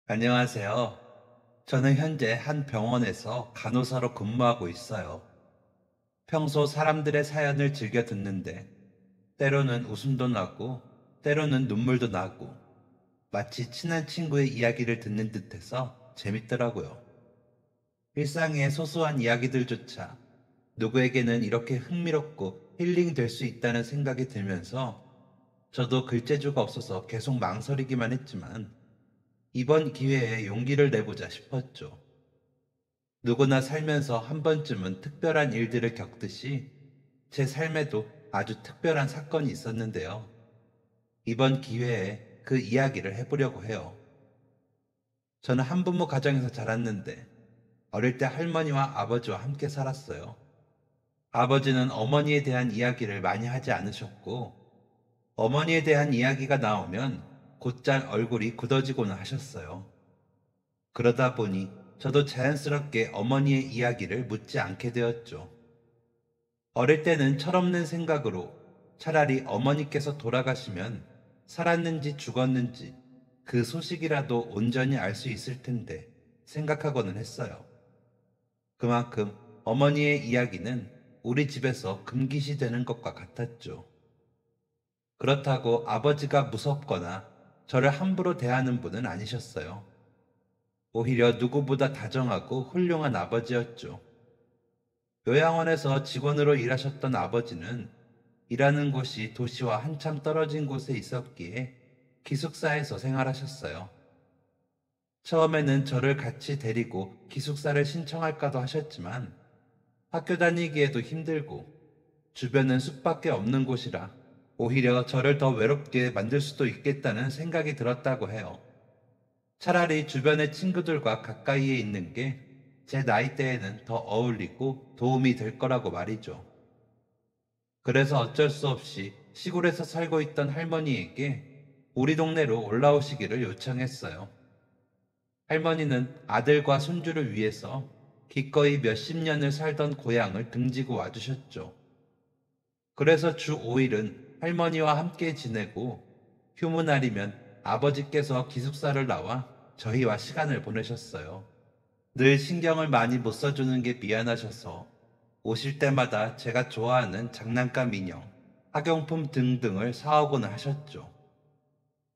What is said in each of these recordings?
안녕하세요. 저는 현재 한 병원에서 간호사로 근무하고 있어요. 평소 사람들의 사연을 즐겨 듣는데, 때로는 웃음도 나고, 때로는 눈물도 나고, 마치 친한 친구의 이야기를 듣는 듯해서 재밌더라고요. 일상의 소소한 이야기들조차 누구에게는 이렇게 흥미롭고 힐링될 수 있다는 생각이 들면서 저도 글재주가 없어서 계속 망설이기만 했지만 이번 기회에 용기를 내보자 싶었죠. 누구나 살면서 한 번쯤은 특별한 일들을 겪듯이 제 삶에도 아주 특별한 사건이 있었는데요. 이번 기회에 그 이야기를 해보려고 해요. 저는 한부모 가정에서 자랐는데 어릴 때 할머니와 아버지와 함께 살았어요. 아버지는 어머니에 대한 이야기를 많이 하지 않으셨고 어머니에 대한 이야기가 나오면 곧잘 얼굴이 굳어지고는 하셨어요. 그러다 보니 저도 자연스럽게 어머니의 이야기를 묻지 않게 되었죠. 어릴 때는 철없는 생각으로 차라리 어머니께서 돌아가시면 살았는지 죽었는지 그 소식이라도 온전히 알 수 있을 텐데 생각하고는 했어요. 그만큼 어머니의 이야기는 우리 집에서 금기시 되는 것과 같았죠. 그렇다고 아버지가 무섭거나 저를 함부로 대하는 분은 아니셨어요. 오히려 누구보다 다정하고 훌륭한 아버지였죠. 요양원에서 직원으로 일하셨던 아버지는 일하는 곳이 도시와 한참 떨어진 곳에 있었기에 기숙사에서 생활하셨어요. 처음에는 저를 같이 데리고 기숙사를 신청할까도 하셨지만 학교 다니기에도 힘들고 주변은 숲밖에 없는 곳이라 오히려 저를 더 외롭게 만들 수도 있겠다는 생각이 들었다고 해요. 차라리 주변의 친구들과 가까이에 있는 게 제 나이대에는 더 어울리고 도움이 될 거라고 말이죠. 그래서 어쩔 수 없이 시골에서 살고 있던 할머니에게 우리 동네로 올라오시기를 요청했어요. 할머니는 아들과 손주를 위해서 기꺼이 몇십 년을 살던 고향을 등지고 와주셨죠. 그래서 주 5일은 할머니와 함께 지내고 휴무날이면 아버지께서 기숙사를 나와 저희와 시간을 보내셨어요. 늘 신경을 많이 못 써주는 게 미안하셔서 오실 때마다 제가 좋아하는 장난감 인형, 학용품 등등을 사오곤 하셨죠.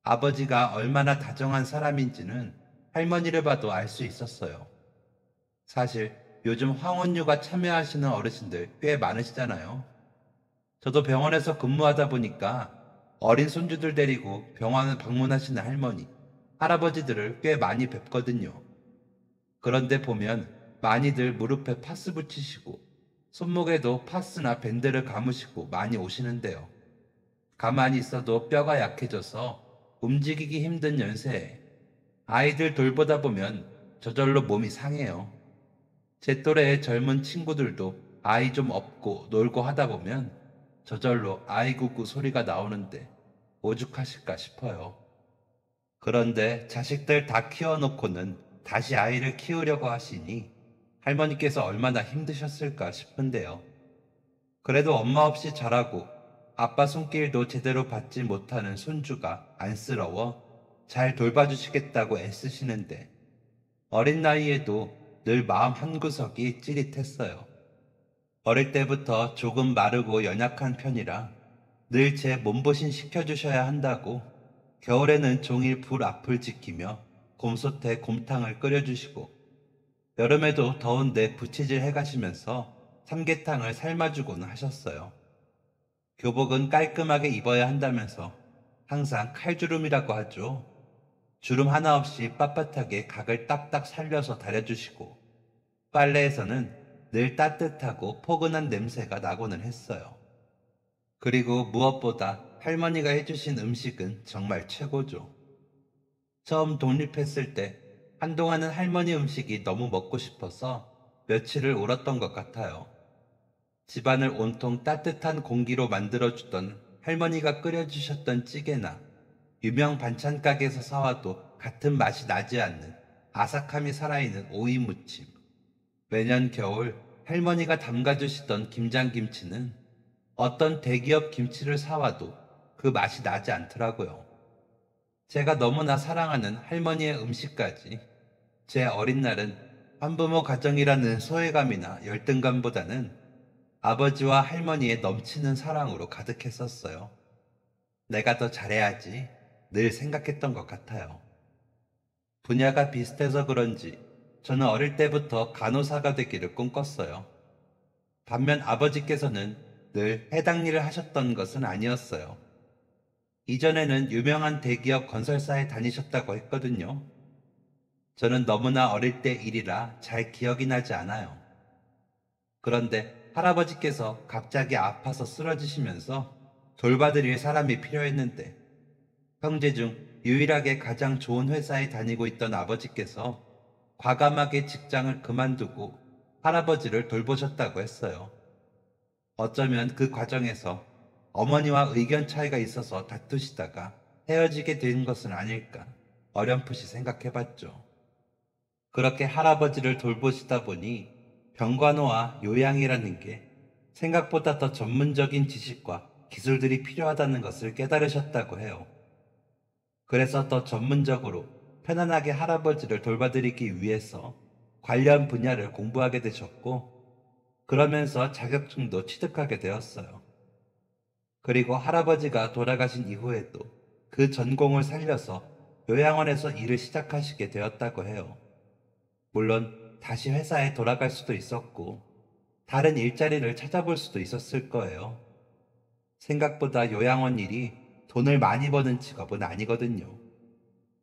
아버지가 얼마나 다정한 사람인지는 할머니를 봐도 알 수 있었어요. 사실 요즘 황혼유가 참여하시는 어르신들 꽤 많으시잖아요. 저도 병원에서 근무하다 보니까 어린 손주들 데리고 병원을 방문하시는 할머니, 할아버지들을 꽤 많이 뵙거든요. 그런데 보면 많이들 무릎에 파스 붙이시고 손목에도 파스나 밴드를 감으시고 많이 오시는데요. 가만히 있어도 뼈가 약해져서 움직이기 힘든 연세에 아이들 돌보다 보면 저절로 몸이 상해요. 제 또래의 젊은 친구들도 아이 좀 업고 놀고 하다 보면 저절로 아이구구 소리가 나오는데 오죽하실까 싶어요. 그런데 자식들 다 키워놓고는 다시 아이를 키우려고 하시니 할머니께서 얼마나 힘드셨을까 싶은데요. 그래도 엄마 없이 자라고 아빠 손길도 제대로 받지 못하는 손주가 안쓰러워 잘 돌봐주시겠다고 애쓰시는데 어린 나이에도 늘 마음 한구석이 찌릿했어요. 어릴 때부터 조금 마르고 연약한 편이라 늘 제 몸보신 시켜주셔야 한다고 겨울에는 종일 불 앞을 지키며 곰솥에 곰탕을 끓여주시고 여름에도 더운데 부채질 해가시면서 삼계탕을 삶아주곤 하셨어요. 교복은 깔끔하게 입어야 한다면서 항상 칼주름이라고 하죠. 주름 하나 없이 빳빳하게 각을 딱딱 살려서 다려주시고 빨래에서는 늘 따뜻하고 포근한 냄새가 나고는 했어요. 그리고 무엇보다 할머니가 해주신 음식은 정말 최고죠. 처음 독립했을 때 한동안은 할머니 음식이 너무 먹고 싶어서 며칠을 울었던 것 같아요. 집안을 온통 따뜻한 공기로 만들어주던 할머니가 끓여주셨던 찌개나 유명 반찬 가게에서 사와도 같은 맛이 나지 않는 아삭함이 살아있는 오이 무침. 매년 겨울 할머니가 담가주시던 김장김치는 어떤 대기업 김치를 사와도 그 맛이 나지 않더라고요. 제가 너무나 사랑하는 할머니의 음식까지. 제 어린 날은 한부모 가정이라는 소외감이나 열등감보다는 아버지와 할머니의 넘치는 사랑으로 가득했었어요. 내가 더 잘해야지 늘 생각했던 것 같아요. 분야가 비슷해서 그런지 저는 어릴 때부터 간호사가 되기를 꿈꿨어요. 반면 아버지께서는 늘 해당 일을 하셨던 것은 아니었어요. 이전에는 유명한 대기업 건설사에 다니셨다고 했거든요. 저는 너무나 어릴 때 일이라 잘 기억이 나지 않아요. 그런데 할아버지께서 갑자기 아파서 쓰러지시면서 돌봐드릴 사람이 필요했는데 형제 중 유일하게 가장 좋은 회사에 다니고 있던 아버지께서 과감하게 직장을 그만두고 할아버지를 돌보셨다고 했어요. 어쩌면 그 과정에서 어머니와 의견 차이가 있어서 다투시다가 헤어지게 된 것은 아닐까 어렴풋이 생각해봤죠. 그렇게 할아버지를 돌보시다 보니 병간호와 요양이라는 게 생각보다 더 전문적인 지식과 기술들이 필요하다는 것을 깨달으셨다고 해요. 그래서 더 전문적으로 편안하게 할아버지를 돌봐드리기 위해서 관련 분야를 공부하게 되셨고, 그러면서 자격증도 취득하게 되었어요. 그리고 할아버지가 돌아가신 이후에도 그 전공을 살려서 요양원에서 일을 시작하시게 되었다고 해요. 물론 다시 회사에 돌아갈 수도 있었고 다른 일자리를 찾아볼 수도 있었을 거예요. 생각보다 요양원 일이 돈을 많이 버는 직업은 아니거든요.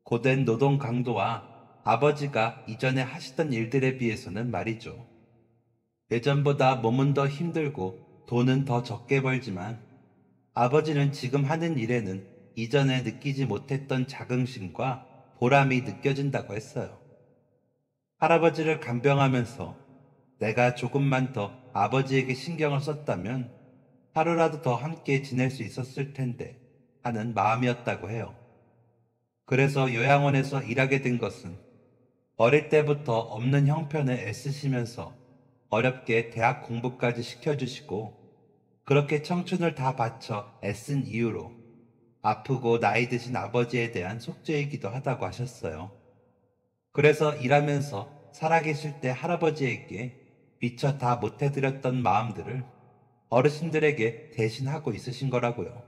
고된 노동 강도와 아버지가 이전에 하시던 일들에 비해서는 말이죠. 예전보다 몸은 더 힘들고 돈은 더 적게 벌지만 아버지는 지금 하는 일에는 이전에 느끼지 못했던 자긍심과 보람이 느껴진다고 했어요. 할아버지를 간병하면서 내가 조금만 더 아버지에게 신경을 썼다면 하루라도 더 함께 지낼 수 있었을 텐데 하는 마음이었다고 해요. 그래서 요양원에서 일하게 된 것은 어릴 때부터 없는 형편에 애쓰시면서 어렵게 대학 공부까지 시켜주시고 그렇게 청춘을 다 바쳐 애쓴 이유로 아프고 나이 드신 아버지에 대한 속죄이기도 하다고 하셨어요. 그래서 일하면서 살아계실 때 할아버지에게 미처 다 못해드렸던 마음들을 어르신들에게 대신하고 있으신 거라고요.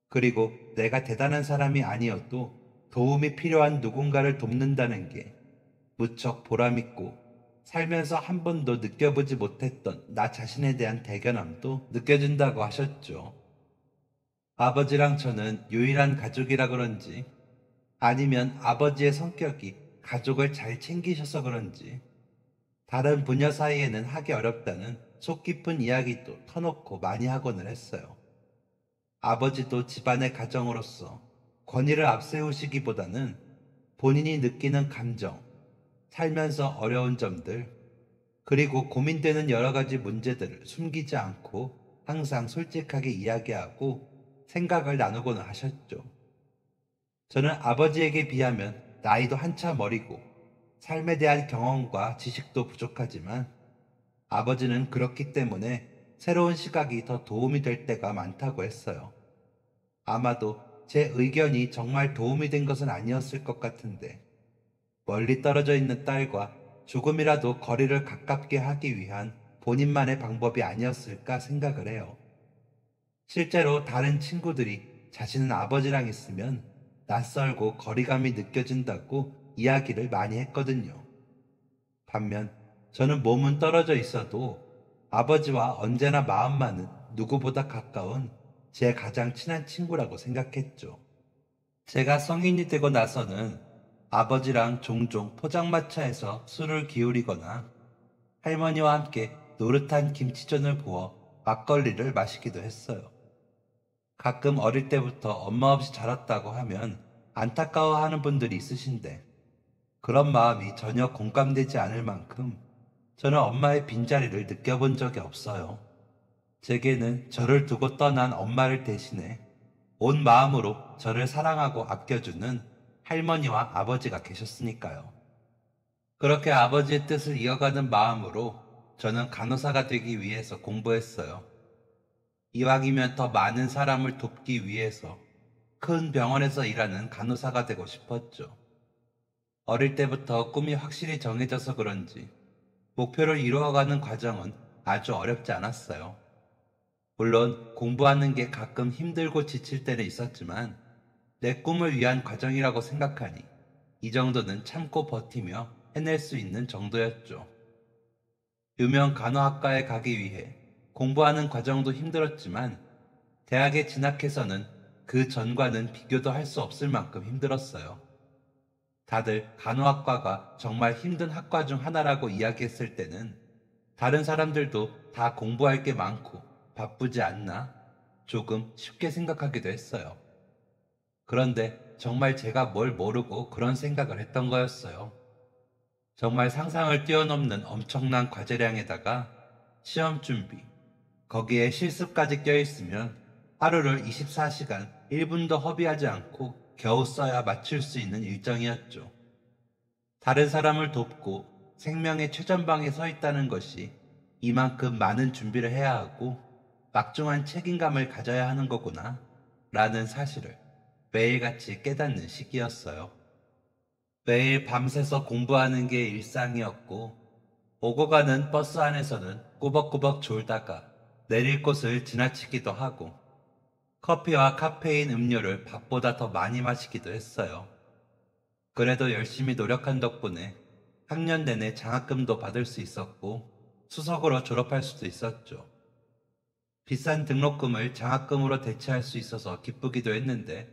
그리고 내가 대단한 사람이 아니어도 도움이 필요한 누군가를 돕는다는 게 무척 보람있고 살면서 한 번도 느껴보지 못했던 나 자신에 대한 대견함도 느껴진다고 하셨죠. 아버지랑 저는 유일한 가족이라 그런지 아니면 아버지의 성격이 가족을 잘 챙기셔서 그런지 다른 부녀 사이에는 하기 어렵다는 속 깊은 이야기도 터놓고 많이 하곤을 했어요. 아버지도 집안의 가정으로서 권위를 앞세우시기보다는 본인이 느끼는 감정, 살면서 어려운 점들, 그리고 고민되는 여러 가지 문제들을 숨기지 않고 항상 솔직하게 이야기하고 생각을 나누고는 하셨죠. 저는 아버지에게 비하면 나이도 한참 어리고 삶에 대한 경험과 지식도 부족하지만 아버지는 그렇기 때문에 새로운 시각이 더 도움이 될 때가 많다고 했어요. 아마도 제 의견이 정말 도움이 된 것은 아니었을 것 같은데 멀리 떨어져 있는 딸과 조금이라도 거리를 가깝게 하기 위한 본인만의 방법이 아니었을까 생각을 해요. 실제로 다른 친구들이 자신은 아버지랑 있으면 낯설고 거리감이 느껴진다고 이야기를 많이 했거든요. 반면 저는 몸은 떨어져 있어도 아버지와 언제나 마음만은 누구보다 가까운 제 가장 친한 친구라고 생각했죠. 제가 성인이 되고 나서는 아버지랑 종종 포장마차에서 술을 기울이거나 할머니와 함께 노릇한 김치전을 부어 막걸리를 마시기도 했어요. 가끔 어릴 때부터 엄마 없이 자랐다고 하면 안타까워하는 분들이 있으신데 그런 마음이 전혀 공감되지 않을 만큼 저는 엄마의 빈자리를 느껴본 적이 없어요. 제게는 저를 두고 떠난 엄마를 대신해 온 마음으로 저를 사랑하고 아껴주는 할머니와 아버지가 계셨으니까요. 그렇게 아버지의 뜻을 이어가는 마음으로 저는 간호사가 되기 위해서 공부했어요. 이왕이면 더 많은 사람을 돕기 위해서 큰 병원에서 일하는 간호사가 되고 싶었죠. 어릴 때부터 꿈이 확실히 정해져서 그런지 목표를 이루어가는 과정은 아주 어렵지 않았어요. 물론 공부하는 게 가끔 힘들고 지칠 때는 있었지만 내 꿈을 위한 과정이라고 생각하니 이 정도는 참고 버티며 해낼 수 있는 정도였죠. 유명 간호학과에 가기 위해 공부하는 과정도 힘들었지만 대학에 진학해서는 그 전과는 비교도 할 수 없을 만큼 힘들었어요. 다들 간호학과가 정말 힘든 학과 중 하나라고 이야기했을 때는 다른 사람들도 다 공부할 게 많고 바쁘지 않나 조금 쉽게 생각하기도 했어요. 그런데 정말 제가 뭘 모르고 그런 생각을 했던 거였어요. 정말 상상을 뛰어넘는 엄청난 과제량에다가 시험 준비, 거기에 실습까지 껴있으면 하루를 24시간 1분도 허비하지 않고 겨우 써야 마칠 수 있는 일정이었죠. 다른 사람을 돕고 생명의 최전방에 서 있다는 것이 이만큼 많은 준비를 해야 하고 막중한 책임감을 가져야 하는 거구나 라는 사실을 매일같이 깨닫는 시기였어요. 매일 밤새서 공부하는 게 일상이었고 오고 가는 버스 안에서는 꾸벅꾸벅 졸다가 내릴 곳을 지나치기도 하고 커피와 카페인 음료를 밥보다 더 많이 마시기도 했어요. 그래도 열심히 노력한 덕분에 학년 내내 장학금도 받을 수 있었고 수석으로 졸업할 수도 있었죠. 비싼 등록금을 장학금으로 대체할 수 있어서 기쁘기도 했는데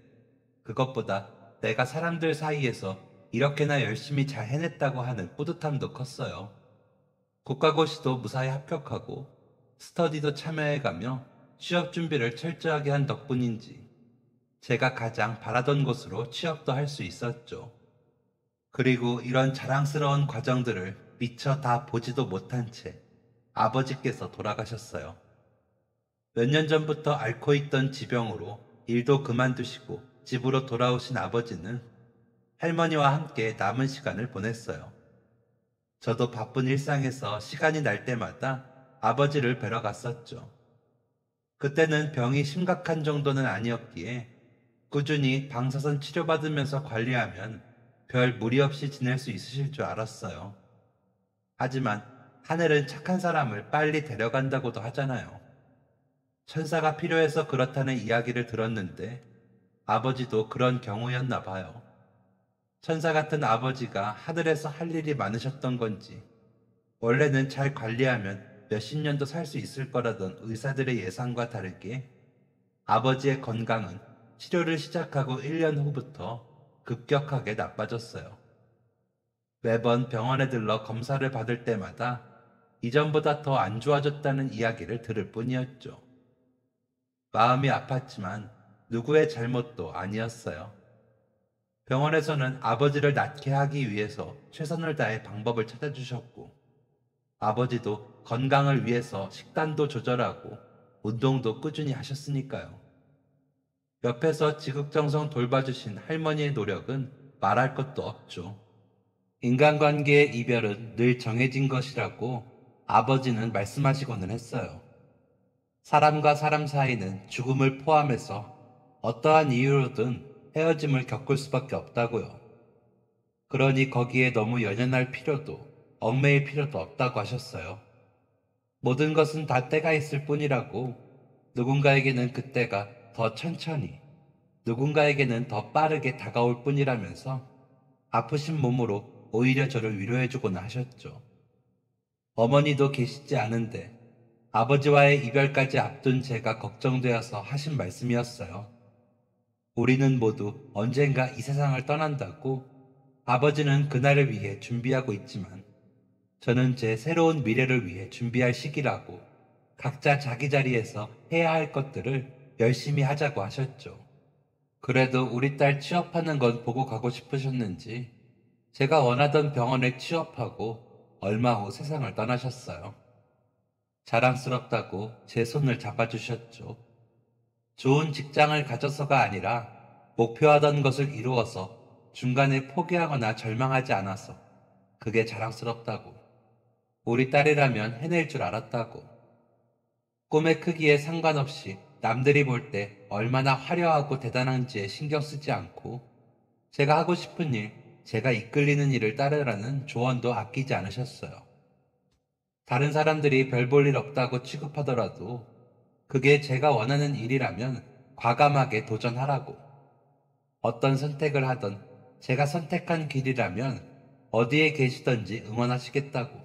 그것보다 내가 사람들 사이에서 이렇게나 열심히 잘 해냈다고 하는 뿌듯함도 컸어요. 국가고시도 무사히 합격하고 스터디도 참여해가며 취업 준비를 철저하게 한 덕분인지 제가 가장 바라던 곳으로 취업도 할 수 있었죠. 그리고 이런 자랑스러운 과정들을 미처 다 보지도 못한 채 아버지께서 돌아가셨어요. 몇 년 전부터 앓고 있던 지병으로 일도 그만두시고 집으로 돌아오신 아버지는 할머니와 함께 남은 시간을 보냈어요. 저도 바쁜 일상에서 시간이 날 때마다 아버지를 뵈러 갔었죠. 그때는 병이 심각한 정도는 아니었기에 꾸준히 방사선 치료받으면서 관리하면 별 무리 없이 지낼 수 있으실 줄 알았어요. 하지만 하늘은 착한 사람을 빨리 데려간다고도 하잖아요. 천사가 필요해서 그렇다는 이야기를 들었는데 아버지도 그런 경우였나 봐요. 천사 같은 아버지가 하늘에서 할 일이 많으셨던 건지 원래는 잘 관리하면 몇십 년도 살 수 있을 거라던 의사들의 예상과 다르게 아버지의 건강은 치료를 시작하고 1년 후부터 급격하게 나빠졌어요. 매번 병원에 들러 검사를 받을 때마다 이전보다 더 안 좋아졌다는 이야기를 들을 뿐이었죠. 마음이 아팠지만 누구의 잘못도 아니었어요. 병원에서는 아버지를 낫게 하기 위해서 최선을 다해 방법을 찾아주셨고 아버지도 건강을 위해서 식단도 조절하고 운동도 꾸준히 하셨으니까요. 옆에서 지극정성 돌봐주신 할머니의 노력은 말할 것도 없죠. 인간관계의 이별은 늘 정해진 것이라고 아버지는 말씀하시고는 했어요. 사람과 사람 사이는 죽음을 포함해서 어떠한 이유로든 헤어짐을 겪을 수밖에 없다고요. 그러니 거기에 너무 연연할 필요도 얽매일 필요도 없다고 하셨어요. 모든 것은 다 때가 있을 뿐이라고 누군가에게는 그때가 더 천천히 누군가에게는 더 빠르게 다가올 뿐이라면서 아프신 몸으로 오히려 저를 위로해주곤 하셨죠. 어머니도 계시지 않은데 아버지와의 이별까지 앞둔 제가 걱정되어서 하신 말씀이었어요. 우리는 모두 언젠가 이 세상을 떠난다고 아버지는 그날을 위해 준비하고 있지만 저는 제 새로운 미래를 위해 준비할 시기라고 각자 자기 자리에서 해야 할 것들을 열심히 하자고 하셨죠. 그래도 우리 딸 취업하는 건 보고 가고 싶으셨는지 제가 원하던 병원에 취업하고 얼마 후 세상을 떠나셨어요. 자랑스럽다고 제 손을 잡아주셨죠. 좋은 직장을 가져서가 아니라 목표하던 것을 이루어서 중간에 포기하거나 절망하지 않아서 그게 자랑스럽다고. 우리 딸이라면 해낼 줄 알았다고. 꿈의 크기에 상관없이 남들이 볼 때 얼마나 화려하고 대단한지에 신경 쓰지 않고 제가 하고 싶은 일, 제가 이끌리는 일을 따르라는 조언도 아끼지 않으셨어요. 다른 사람들이 별 볼 일 없다고 취급하더라도 그게 제가 원하는 일이라면 과감하게 도전하라고. 어떤 선택을 하던 제가 선택한 길이라면 어디에 계시던지 응원하시겠다고.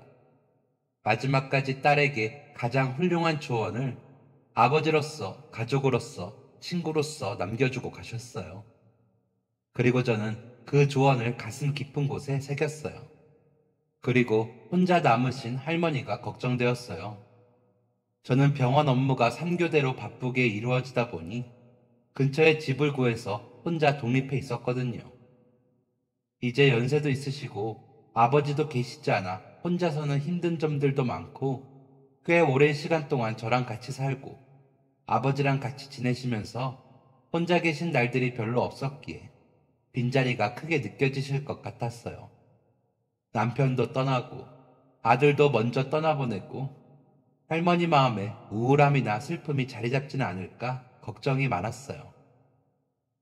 마지막까지 딸에게 가장 훌륭한 조언을 아버지로서, 가족으로서, 친구로서 남겨주고 가셨어요. 그리고 저는 그 조언을 가슴 깊은 곳에 새겼어요. 그리고 혼자 남으신 할머니가 걱정되었어요. 저는 병원 업무가 3교대로 바쁘게 이루어지다 보니 근처에 집을 구해서 혼자 독립해 있었거든요. 이제 연세도 있으시고 아버지도 계시지 않아 혼자서는 힘든 점들도 많고 꽤 오랜 시간 동안 저랑 같이 살고 아버지랑 같이 지내시면서 혼자 계신 날들이 별로 없었기에 빈자리가 크게 느껴지실 것 같았어요. 남편도 떠나고 아들도 먼저 떠나보냈고 할머니 마음에 우울함이나 슬픔이 자리 잡지는 않을까 걱정이 많았어요.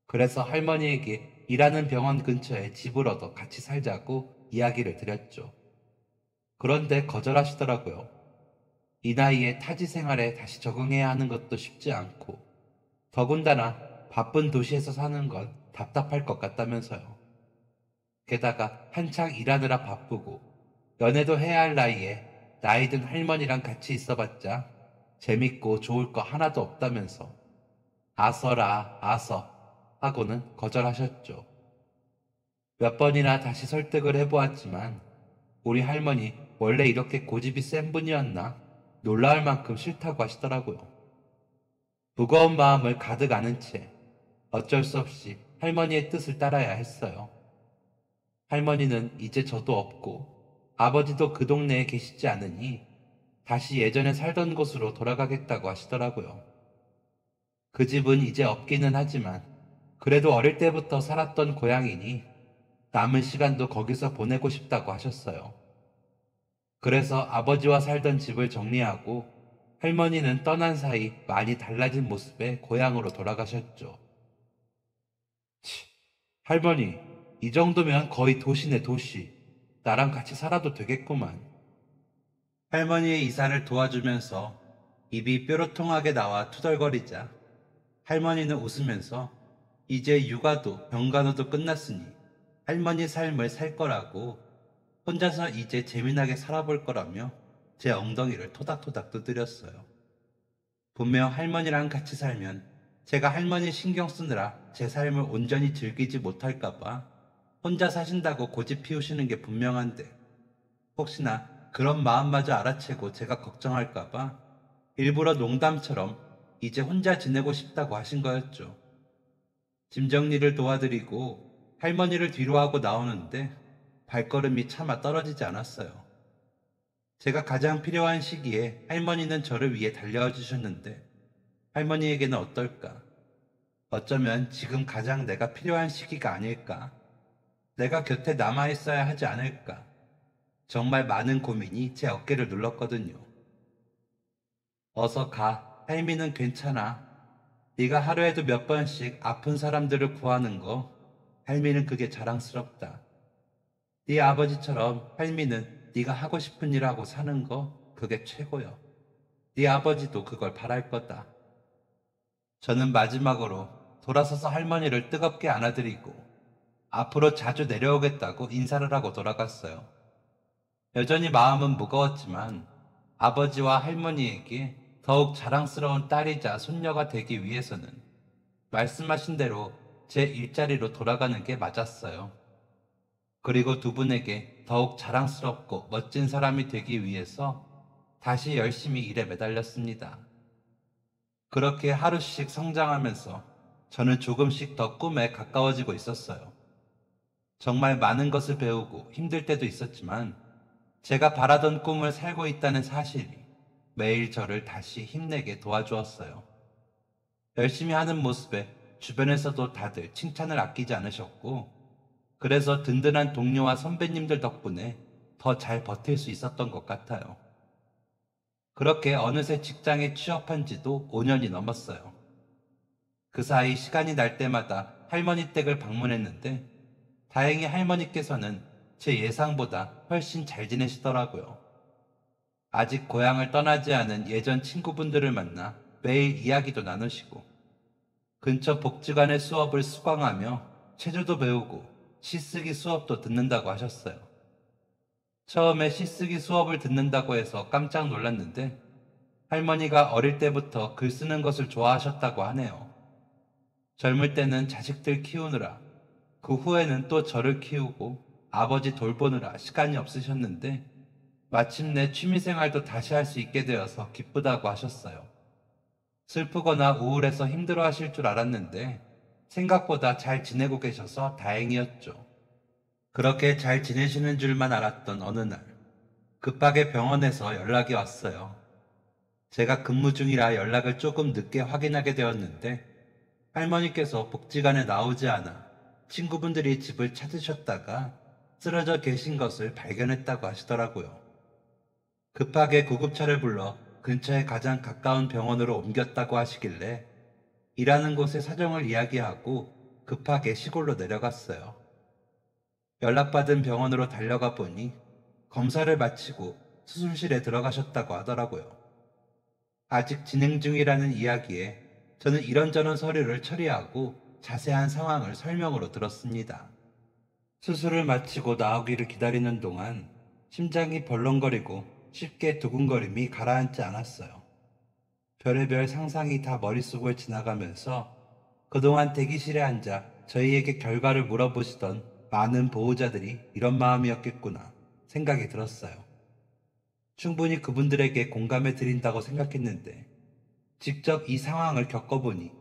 그래서 할머니에게 일하는 병원 근처에 집을 얻어 같이 살자고 이야기를 드렸죠. 그런데 거절하시더라고요. 이 나이에 타지 생활에 다시 적응해야 하는 것도 쉽지 않고 더군다나 바쁜 도시에서 사는 건 답답할 것 같다면서요. 게다가 한창 일하느라 바쁘고 연애도 해야 할 나이에 나이 든 할머니랑 같이 있어봤자 재밌고 좋을 거 하나도 없다면서 아서라 아서 하고는 거절하셨죠. 몇 번이나 다시 설득을 해보았지만 우리 할머니 원래 이렇게 고집이 센 분이었나 놀라울 만큼 싫다고 하시더라고요. 무거운 마음을 가득 안은 채 어쩔 수 없이 할머니의 뜻을 따라야 했어요. 할머니는 이제 저도 없고 아버지도 그 동네에 계시지 않으니 다시 예전에 살던 곳으로 돌아가겠다고 하시더라고요. 그 집은 이제 없기는 하지만 그래도 어릴 때부터 살았던 고향이니 남은 시간도 거기서 보내고 싶다고 하셨어요. 그래서 아버지와 살던 집을 정리하고 할머니는 떠난 사이 많이 달라진 모습의 고향으로 돌아가셨죠. 치, 할머니, 이 정도면 거의 도시네 도시. 나랑 같이 살아도 되겠구만. 할머니의 이사를 도와주면서 입이 뾰로통하게 나와 투덜거리자 할머니는 웃으면서 이제 육아도 병간호도 끝났으니 할머니 삶을 살 거라고 혼자서 이제 재미나게 살아볼 거라며 제 엉덩이를 토닥토닥 두드렸어요. 분명 할머니랑 같이 살면 제가 할머니 신경 쓰느라 제 삶을 온전히 즐기지 못할까봐 혼자 사신다고 고집 피우시는 게 분명한데 혹시나 그런 마음마저 알아채고 제가 걱정할까봐 일부러 농담처럼 이제 혼자 지내고 싶다고 하신 거였죠. 짐 정리를 도와드리고 할머니를 뒤로 하고 나오는데 발걸음이 차마 떨어지지 않았어요. 제가 가장 필요한 시기에 할머니는 저를 위해 달려와 주셨는데 할머니에게는 어떨까? 어쩌면 지금 가장 내가 필요한 시기가 아닐까? 내가 곁에 남아있어야 하지 않을까? 정말 많은 고민이 제 어깨를 눌렀거든요. 어서 가. 할미는 괜찮아. 네가 하루에도 몇 번씩 아픈 사람들을 구하는 거 할미는 그게 자랑스럽다. 네 아버지처럼 할미는 네가 하고 싶은 일 하고 사는 거 그게 최고요. 네 아버지도 그걸 바랄 거다. 저는 마지막으로 돌아서서 할머니를 뜨겁게 안아드리고 앞으로 자주 내려오겠다고 인사를 하고 돌아갔어요. 여전히 마음은 무거웠지만 아버지와 할머니에게 더욱 자랑스러운 딸이자 손녀가 되기 위해서는 말씀하신 대로 제 일자리로 돌아가는 게 맞았어요. 그리고 두 분에게 더욱 자랑스럽고 멋진 사람이 되기 위해서 다시 열심히 일에 매달렸습니다. 그렇게 하루씩 성장하면서 저는 조금씩 더 꿈에 가까워지고 있었어요. 정말 많은 것을 배우고 힘들 때도 있었지만 제가 바라던 꿈을 살고 있다는 사실이 매일 저를 다시 힘내게 도와주었어요. 열심히 하는 모습에 주변에서도 다들 칭찬을 아끼지 않으셨고 그래서 든든한 동료와 선배님들 덕분에 더 잘 버틸 수 있었던 것 같아요. 그렇게 어느새 직장에 취업한 지도 5년이 넘었어요. 그 사이 시간이 날 때마다 할머니 댁을 방문했는데 다행히 할머니께서는 제 예상보다 훨씬 잘 지내시더라고요. 아직 고향을 떠나지 않은 예전 친구분들을 만나 매일 이야기도 나누시고 근처 복지관의 수업을 수강하며 체조도 배우고 시쓰기 수업도 듣는다고 하셨어요. 처음에 시쓰기 수업을 듣는다고 해서 깜짝 놀랐는데 할머니가 어릴 때부터 글 쓰는 것을 좋아하셨다고 하네요. 젊을 때는 자식들 키우느라, 그 후에는 또 저를 키우고 아버지 돌보느라 시간이 없으셨는데 마침내 취미생활도 다시 할 수 있게 되어서 기쁘다고 하셨어요. 슬프거나 우울해서 힘들어 하실 줄 알았는데 생각보다 잘 지내고 계셔서 다행이었죠. 그렇게 잘 지내시는 줄만 알았던 어느 날 급하게 병원에서 연락이 왔어요. 제가 근무 중이라 연락을 조금 늦게 확인하게 되었는데 할머니께서 복지관에 나오지 않아 친구분들이 집을 찾으셨다가 쓰러져 계신 것을 발견했다고 하시더라고요. 급하게 구급차를 불러 근처에 가장 가까운 병원으로 옮겼다고 하시길래 일하는 곳의 사정을 이야기하고 급하게 시골로 내려갔어요. 연락받은 병원으로 달려가 보니 검사를 마치고 수술실에 들어가셨다고 하더라고요. 아직 진행 중이라는 이야기에 저는 이런저런 서류를 처리하고 자세한 상황을 설명으로 들었습니다. 수술을 마치고 나오기를 기다리는 동안 심장이 벌렁거리고 쉽게 두근거림이 가라앉지 않았어요. 별의별 상상이 다 머릿속을 지나가면서 그동안 대기실에 앉아 저희에게 결과를 물어보시던 많은 보호자들이 이런 마음이었겠구나 생각이 들었어요. 충분히 그분들에게 공감해 드린다고 생각했는데 직접 이 상황을 겪어보니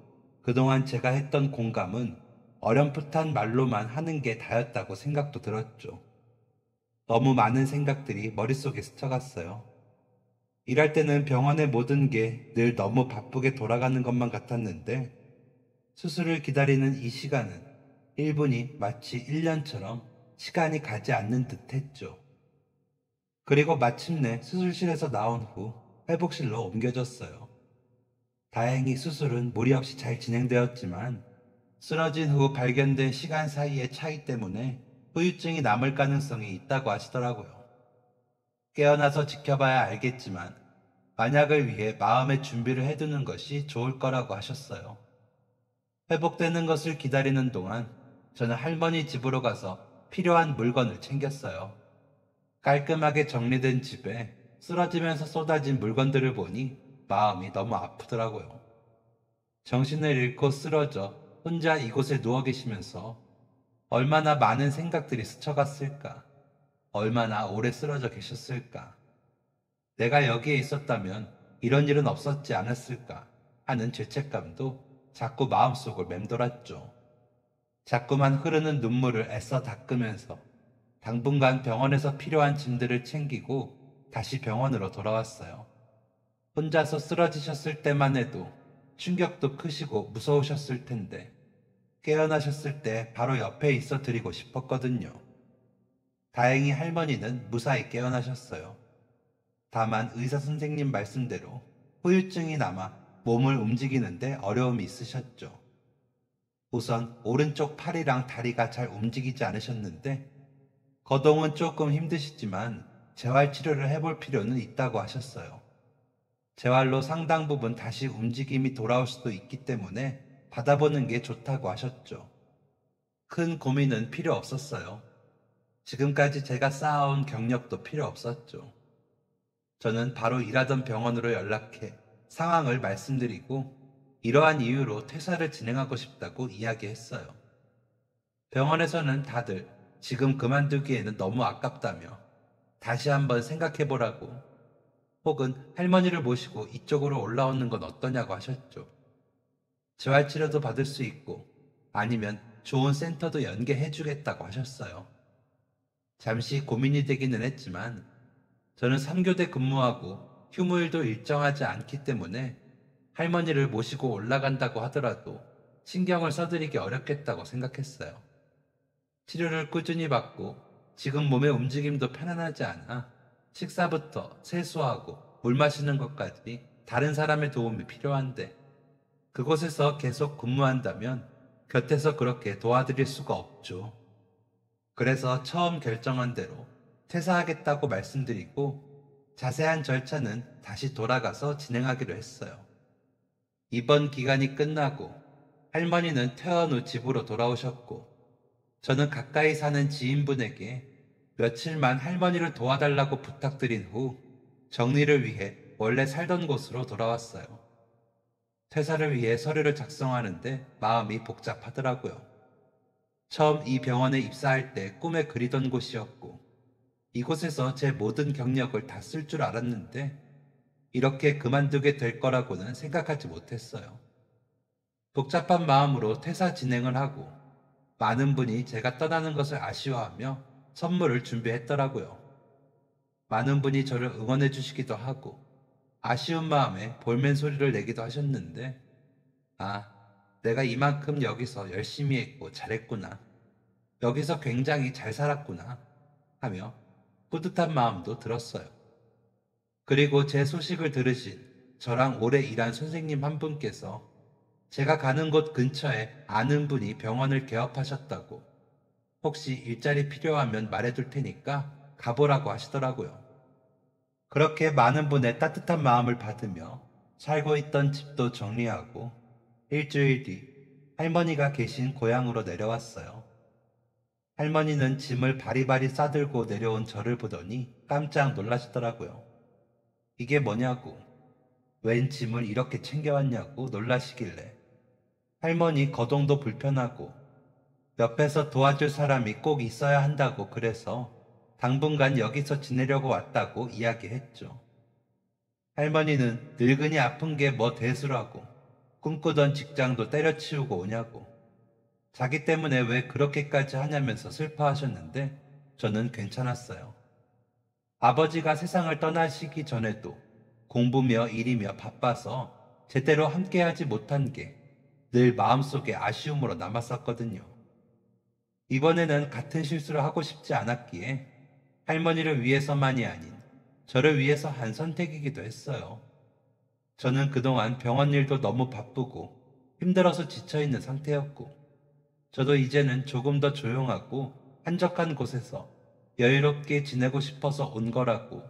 그동안 제가 했던 공감은 어렴풋한 말로만 하는 게 다였다고 생각도 들었죠. 너무 많은 생각들이 머릿속에 스쳐갔어요. 일할 때는 병원의 모든 게 늘 너무 바쁘게 돌아가는 것만 같았는데 수술을 기다리는 이 시간은 1분이 마치 1년처럼 시간이 가지 않는 듯 했죠. 그리고 마침내 수술실에서 나온 후 회복실로 옮겨졌어요. 다행히 수술은 무리 없이 잘 진행되었지만 쓰러진 후 발견된 시간 사이의 차이 때문에 후유증이 남을 가능성이 있다고 하시더라고요. 깨어나서 지켜봐야 알겠지만 만약을 위해 마음의 준비를 해두는 것이 좋을 거라고 하셨어요. 회복되는 것을 기다리는 동안 저는 할머니 집으로 가서 필요한 물건을 챙겼어요. 깔끔하게 정리된 집에 쓰러지면서 쏟아진 물건들을 보니 마음이 너무 아프더라고요. 정신을 잃고 쓰러져 혼자 이곳에 누워 계시면서 얼마나 많은 생각들이 스쳐갔을까? 얼마나 오래 쓰러져 계셨을까? 내가 여기에 있었다면 이런 일은 없었지 않았을까? 하는 죄책감도 자꾸 마음속을 맴돌았죠. 자꾸만 흐르는 눈물을 애써 닦으면서 당분간 병원에서 필요한 짐들을 챙기고 다시 병원으로 돌아왔어요. 혼자서 쓰러지셨을 때만 해도 충격도 크시고 무서우셨을 텐데 깨어나셨을 때 바로 옆에 있어 드리고 싶었거든요. 다행히 할머니는 무사히 깨어나셨어요. 다만 의사 선생님 말씀대로 후유증이 남아 몸을 움직이는데 어려움이 있으셨죠. 우선 오른쪽 팔이랑 다리가 잘 움직이지 않으셨는데 거동은 조금 힘드시지만 재활치료를 해볼 필요는 있다고 하셨어요. 재활로 상당 부분 다시 움직임이 돌아올 수도 있기 때문에 받아보는 게 좋다고 하셨죠. 큰 고민은 필요 없었어요. 지금까지 제가 쌓아온 경력도 필요 없었죠. 저는 바로 일하던 병원으로 연락해 상황을 말씀드리고 이러한 이유로 퇴사를 진행하고 싶다고 이야기했어요. 병원에서는 다들 지금 그만두기에는 너무 아깝다며 다시 한번 생각해보라고 혹은 할머니를 모시고 이쪽으로 올라오는 건 어떠냐고 하셨죠. 재활치료도 받을 수 있고 아니면 좋은 센터도 연계해주겠다고 하셨어요. 잠시 고민이 되기는 했지만 저는 3교대 근무하고 휴무일도 일정하지 않기 때문에 할머니를 모시고 올라간다고 하더라도 신경을 써드리기 어렵겠다고 생각했어요. 치료를 꾸준히 받고 지금 몸의 움직임도 편안하지 않아 식사부터 세수하고 물 마시는 것까지 다른 사람의 도움이 필요한데 그곳에서 계속 근무한다면 곁에서 그렇게 도와드릴 수가 없죠. 그래서 처음 결정한 대로 퇴사하겠다고 말씀드리고 자세한 절차는 다시 돌아가서 진행하기로 했어요. 이번 기간이 끝나고 할머니는 퇴원 후 집으로 돌아오셨고 저는 가까이 사는 지인분에게 며칠만 할머니를 도와달라고 부탁드린 후 정리를 위해 원래 살던 곳으로 돌아왔어요. 퇴사를 위해 서류를 작성하는데 마음이 복잡하더라고요. 처음 이 병원에 입사할 때 꿈에 그리던 곳이었고 이곳에서 제 모든 경력을 다 쓸 줄 알았는데 이렇게 그만두게 될 거라고는 생각하지 못했어요. 복잡한 마음으로 퇴사 진행을 하고 많은 분이 제가 떠나는 것을 아쉬워하며 선물을 준비했더라고요. 많은 분이 저를 응원해 주시기도 하고 아쉬운 마음에 볼멘 소리를 내기도 하셨는데 아, 내가 이만큼 여기서 열심히 했고 잘했구나. 여기서 굉장히 잘 살았구나 하며 뿌듯한 마음도 들었어요. 그리고 제 소식을 들으신 저랑 오래 일한 선생님 한 분께서 제가 가는 곳 근처에 아는 분이 병원을 개업하셨다고 혹시 일자리 필요하면 말해둘 테니까 가보라고 하시더라고요. 그렇게 많은 분의 따뜻한 마음을 받으며 살고 있던 집도 정리하고 일주일 뒤 할머니가 계신 고향으로 내려왔어요. 할머니는 짐을 바리바리 싸들고 내려온 저를 보더니 깜짝 놀라시더라고요. 이게 뭐냐고, 웬 짐을 이렇게 챙겨왔냐고 놀라시길래 할머니 거동도 불편하고 옆에서 도와줄 사람이 꼭 있어야 한다고 그래서 당분간 여기서 지내려고 왔다고 이야기했죠. 할머니는 늙은이 아픈 게 뭐 대수라고 꿈꾸던 직장도 때려치우고 오냐고 자기 때문에 왜 그렇게까지 하냐면서 슬퍼하셨는데 저는 괜찮았어요. 아버지가 세상을 떠나시기 전에도 공부며 일이며 바빠서 제대로 함께하지 못한 게 늘 마음속에 아쉬움으로 남았었거든요. 이번에는 같은 실수를 하고 싶지 않았기에 할머니를 위해서만이 아닌 저를 위해서 한 선택이기도 했어요. 저는 그동안 병원 일도 너무 바쁘고 힘들어서 지쳐있는 상태였고 저도 이제는 조금 더 조용하고 한적한 곳에서 여유롭게 지내고 싶어서 온 거라고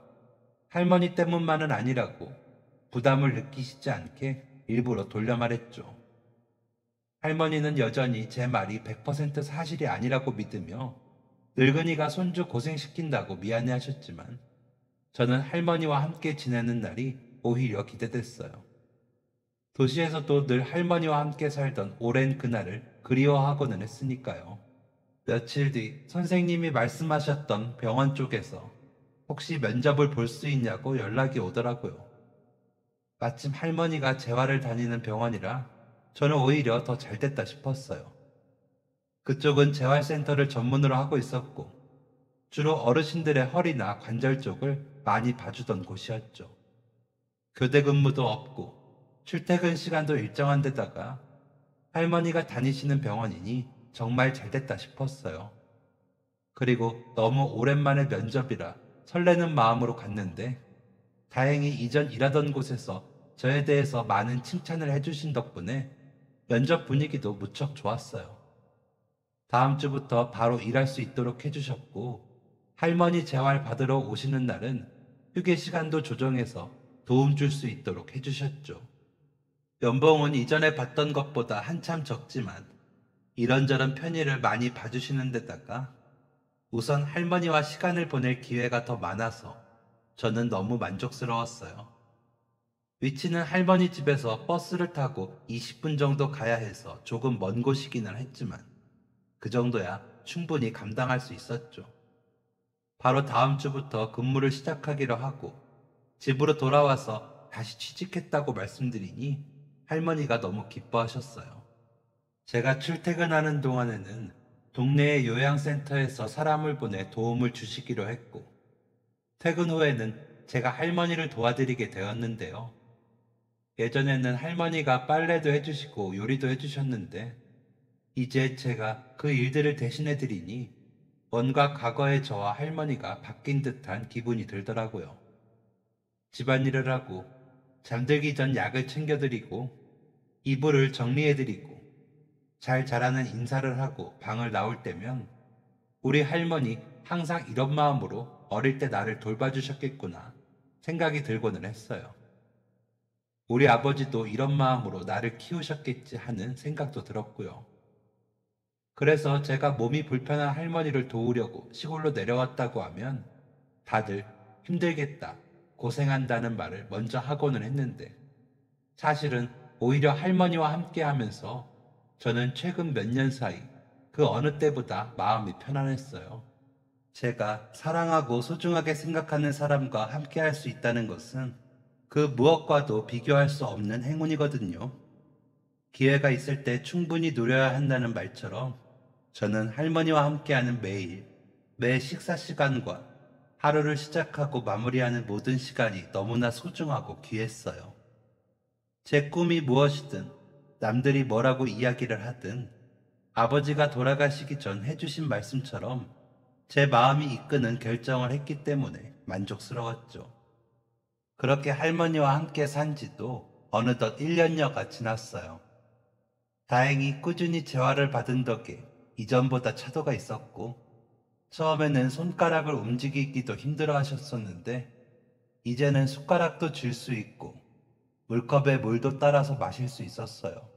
할머니 때문만은 아니라고 부담을 느끼시지 않게 일부러 돌려 말했죠. 할머니는 여전히 제 말이 100% 사실이 아니라고 믿으며 늙은이가 손주 고생시킨다고 미안해 하셨지만 저는 할머니와 함께 지내는 날이 오히려 기대됐어요. 도시에서도 늘 할머니와 함께 살던 오랜 그날을 그리워하고는 했으니까요. 며칠 뒤 선생님이 말씀하셨던 병원 쪽에서 혹시 면접을 볼 수 있냐고 연락이 오더라고요. 마침 할머니가 재활을 다니는 병원이라 저는 오히려 더 잘됐다 싶었어요. 그쪽은 재활센터를 전문으로 하고 있었고 주로 어르신들의 허리나 관절 쪽을 많이 봐주던 곳이었죠. 교대 근무도 없고 출퇴근 시간도 일정한 데다가 할머니가 다니시는 병원이니 정말 잘됐다 싶었어요. 그리고 너무 오랜만에 면접이라 설레는 마음으로 갔는데 다행히 이전 일하던 곳에서 저에 대해서 많은 칭찬을 해주신 덕분에 면접 분위기도 무척 좋았어요. 다음 주부터 바로 일할 수 있도록 해주셨고 할머니 재활 받으러 오시는 날은 휴게 시간도 조정해서 도움 줄 수 있도록 해주셨죠. 연봉은 이전에 받던 것보다 한참 적지만 이런저런 편의를 많이 봐주시는 데다가 우선 할머니와 시간을 보낼 기회가 더 많아서 저는 너무 만족스러웠어요. 위치는 할머니 집에서 버스를 타고 20분 정도 가야 해서 조금 먼 곳이기는 했지만 그 정도야 충분히 감당할 수 있었죠. 바로 다음 주부터 근무를 시작하기로 하고 집으로 돌아와서 다시 취직했다고 말씀드리니 할머니가 너무 기뻐하셨어요. 제가 출퇴근하는 동안에는 동네의 요양센터에서 사람을 보내 도움을 주시기로 했고 퇴근 후에는 제가 할머니를 도와드리게 되었는데요. 예전에는 할머니가 빨래도 해주시고 요리도 해주셨는데 이제 제가 그 일들을 대신해드리니 뭔가 과거의 저와 할머니가 바뀐 듯한 기분이 들더라고요. 집안일을 하고 잠들기 전 약을 챙겨드리고 이불을 정리해드리고 잘 자라는 인사를 하고 방을 나올 때면 우리 할머니 항상 이런 마음으로 어릴 때 나를 돌봐주셨겠구나 생각이 들고는 했어요. 우리 아버지도 이런 마음으로 나를 키우셨겠지 하는 생각도 들었고요. 그래서 제가 몸이 불편한 할머니를 도우려고 시골로 내려왔다고 하면 다들 힘들겠다, 고생한다는 말을 먼저 하고는 했는데 사실은 오히려 할머니와 함께 하면서 저는 최근 몇 년 사이 그 어느 때보다 마음이 편안했어요. 제가 사랑하고 소중하게 생각하는 사람과 함께 할 수 있다는 것은 그 무엇과도 비교할 수 없는 행운이거든요. 기회가 있을 때 충분히 누려야 한다는 말처럼 저는 할머니와 함께하는 매일, 매 식사 시간과 하루를 시작하고 마무리하는 모든 시간이 너무나 소중하고 귀했어요. 제 꿈이 무엇이든 남들이 뭐라고 이야기를 하든 아버지가 돌아가시기 전 해주신 말씀처럼 제 마음이 이끄는 결정을 했기 때문에 만족스러웠죠. 그렇게 할머니와 함께 산 지도 어느덧 1년여가 지났어요. 다행히 꾸준히 재활을 받은 덕에 이전보다 차도가 있었고 처음에는 손가락을 움직이기도 힘들어 하셨었는데 이제는 숟가락도 쥘 수 있고 물컵에 물도 따라서 마실 수 있었어요.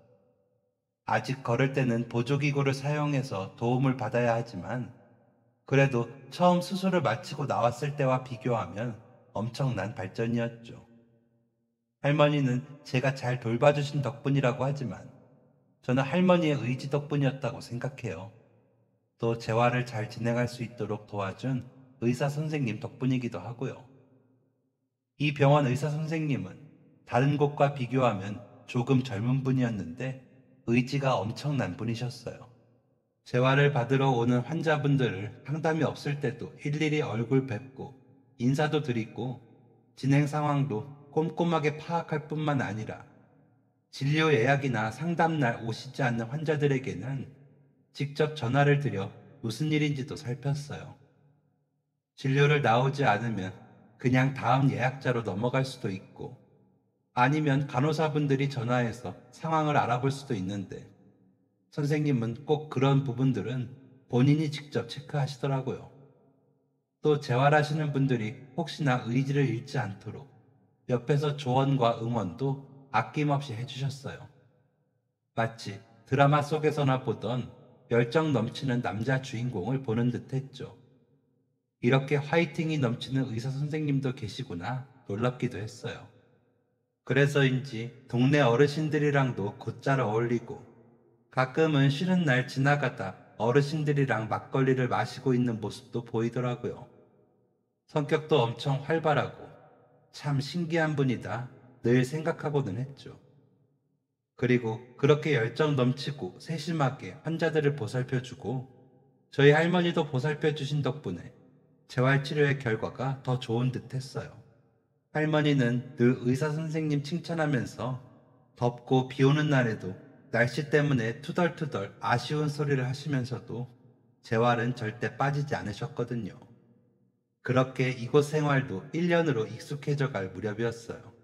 아직 걸을 때는 보조기구를 사용해서 도움을 받아야 하지만 그래도 처음 수술을 마치고 나왔을 때와 비교하면 엄청난 발전이었죠. 할머니는 제가 잘 돌봐주신 덕분이라고 하지만 저는 할머니의 의지 덕분이었다고 생각해요. 또 재활을 잘 진행할 수 있도록 도와준 의사 선생님 덕분이기도 하고요. 이 병원 의사 선생님은 다른 곳과 비교하면 조금 젊은 분이었는데 의지가 엄청난 분이셨어요. 재활을 받으러 오는 환자분들을 상담이 없을 때도 일일이 얼굴 뵙고 인사도 드리고 진행 상황도 꼼꼼하게 파악할 뿐만 아니라 진료 예약이나 상담날 오시지 않는 환자들에게는 직접 전화를 드려 무슨 일인지도 살폈어요. 진료를 나오지 않으면 그냥 다음 예약자로 넘어갈 수도 있고 아니면 간호사분들이 전화해서 상황을 알아볼 수도 있는데 선생님은 꼭 그런 부분들은 본인이 직접 체크하시더라고요. 또 재활하시는 분들이 혹시나 의지를 잃지 않도록 옆에서 조언과 응원도 아낌없이 해주셨어요. 마치 드라마 속에서나 보던 열정 넘치는 남자 주인공을 보는 듯 했죠. 이렇게 화이팅이 넘치는 의사 선생님도 계시구나 놀랍기도 했어요. 그래서인지 동네 어르신들이랑도 곧잘 어울리고 가끔은 쉬는 날 지나가다 어르신들이랑 막걸리를 마시고 있는 모습도 보이더라고요. 성격도 엄청 활발하고 참 신기한 분이다 늘 생각하고는 했죠. 그리고 그렇게 열정 넘치고 세심하게 환자들을 보살펴주고 저희 할머니도 보살펴주신 덕분에 재활치료의 결과가 더 좋은 듯 했어요. 할머니는 늘 의사 선생님 칭찬하면서 덥고 비 오는 날에도 날씨 때문에 투덜투덜 아쉬운 소리를 하시면서도 재활은 절대 빠지지 않으셨거든요. 그렇게 이곳 생활도 1년으로 익숙해져 갈 무렵이었어요.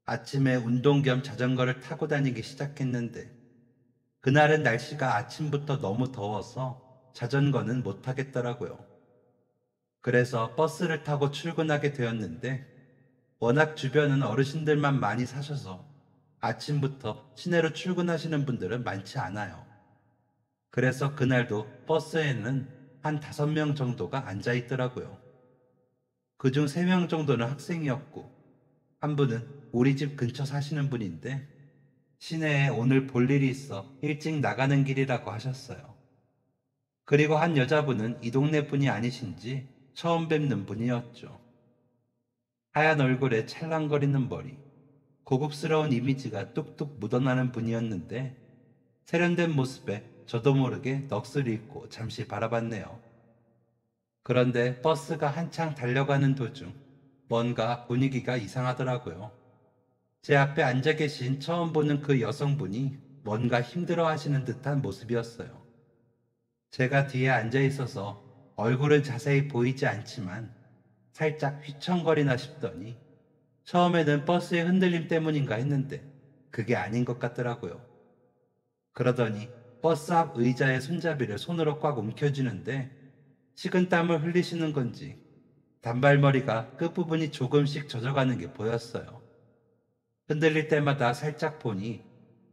아침에 운동 겸 자전거를 타고 다니기 시작했는데 그날은 날씨가 아침부터 너무 더워서 자전거는 못 타겠더라고요. 그래서 버스를 타고 출근하게 되었는데 워낙 주변은 어르신들만 많이 사셔서 아침부터 시내로 출근하시는 분들은 많지 않아요. 그래서 그날도 버스에는 한 5명 정도가 앉아 있더라고요. 그중 3명 정도는 학생이었고 한 분은 우리 집 근처 사시는 분인데 시내에 오늘 볼 일이 있어 일찍 나가는 길이라고 하셨어요. 그리고 한 여자분은 이 동네 분이 아니신지 처음 뵙는 분이었죠. 하얀 얼굴에 찰랑거리는 머리, 고급스러운 이미지가 뚝뚝 묻어나는 분이었는데 세련된 모습에 저도 모르게 넋을 잃고 잠시 바라봤네요. 그런데 버스가 한창 달려가는 도중 뭔가 분위기가 이상하더라고요. 제 앞에 앉아 계신 처음 보는 그 여성분이 뭔가 힘들어 하시는 듯한 모습이었어요. 제가 뒤에 앉아 있어서 얼굴은 자세히 보이지 않지만 살짝 휘청거리나 싶더니 처음에는 버스의 흔들림 때문인가 했는데 그게 아닌 것 같더라고요. 그러더니 버스 앞 의자의 손잡이를 손으로 꽉 움켜쥐는데 식은땀을 흘리시는 건지 단발머리가 끝부분이 조금씩 젖어가는 게 보였어요. 흔들릴 때마다 살짝 보니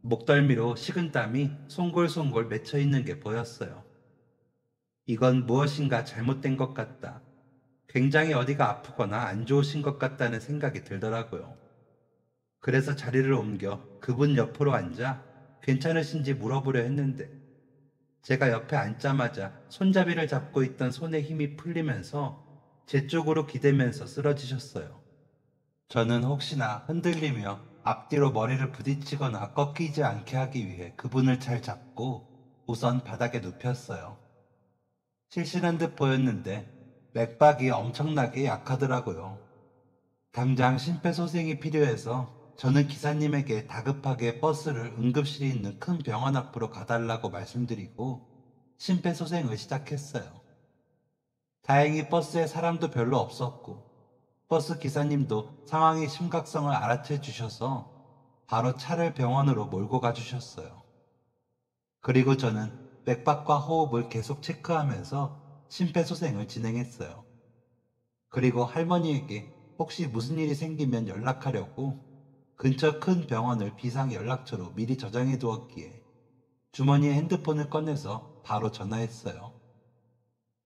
목덜미로 식은땀이 송골송골 맺혀 있는 게 보였어요. 이건 무엇인가 잘못된 것 같다. 굉장히 어디가 아프거나 안 좋으신 것 같다는 생각이 들더라고요. 그래서 자리를 옮겨 그분 옆으로 앉아 괜찮으신지 물어보려 했는데 제가 옆에 앉자마자 손잡이를 잡고 있던 손에 힘이 풀리면서 제 쪽으로 기대면서 쓰러지셨어요. 저는 혹시나 흔들리며 앞뒤로 머리를 부딪히거나 꺾이지 않게 하기 위해 그분을 잘 잡고 우선 바닥에 눕혔어요. 실신한 듯 보였는데 맥박이 엄청나게 약하더라고요. 당장 심폐소생이 필요해서 저는 기사님에게 다급하게 버스를 응급실이 있는 큰 병원 앞으로 가달라고 말씀드리고 심폐소생을 시작했어요. 다행히 버스에 사람도 별로 없었고 버스 기사님도 상황의 심각성을 알아채 주셔서 바로 차를 병원으로 몰고 가주셨어요. 그리고 저는 맥박과 호흡을 계속 체크하면서 심폐소생을 진행했어요. 그리고 할머니에게 혹시 무슨 일이 생기면 연락하려고 근처 큰 병원을 비상 연락처로 미리 저장해 두었기에 주머니에 핸드폰을 꺼내서 바로 전화했어요.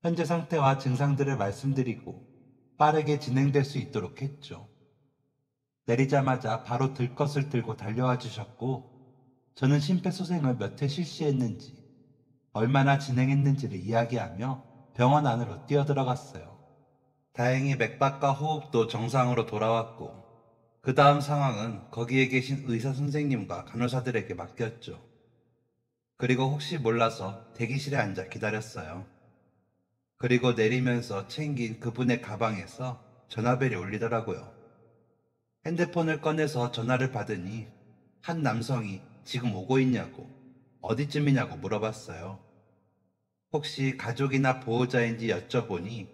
현재 상태와 증상들을 말씀드리고 빠르게 진행될 수 있도록 했죠. 내리자마자 바로 들 것을 들고 달려와 주셨고 저는 심폐소생을 몇 회 실시했는지 얼마나 진행했는지를 이야기하며 병원 안으로 뛰어들어갔어요. 다행히 맥박과 호흡도 정상으로 돌아왔고 그 다음 상황은 거기에 계신 의사 선생님과 간호사들에게 맡겼죠. 그리고 혹시 몰라서 대기실에 앉아 기다렸어요. 그리고 내리면서 챙긴 그분의 가방에서 전화벨이 울리더라고요. 핸드폰을 꺼내서 전화를 받으니 한 남성이 지금 오고 있냐고 어디쯤이냐고 물어봤어요. 혹시 가족이나 보호자인지 여쭤보니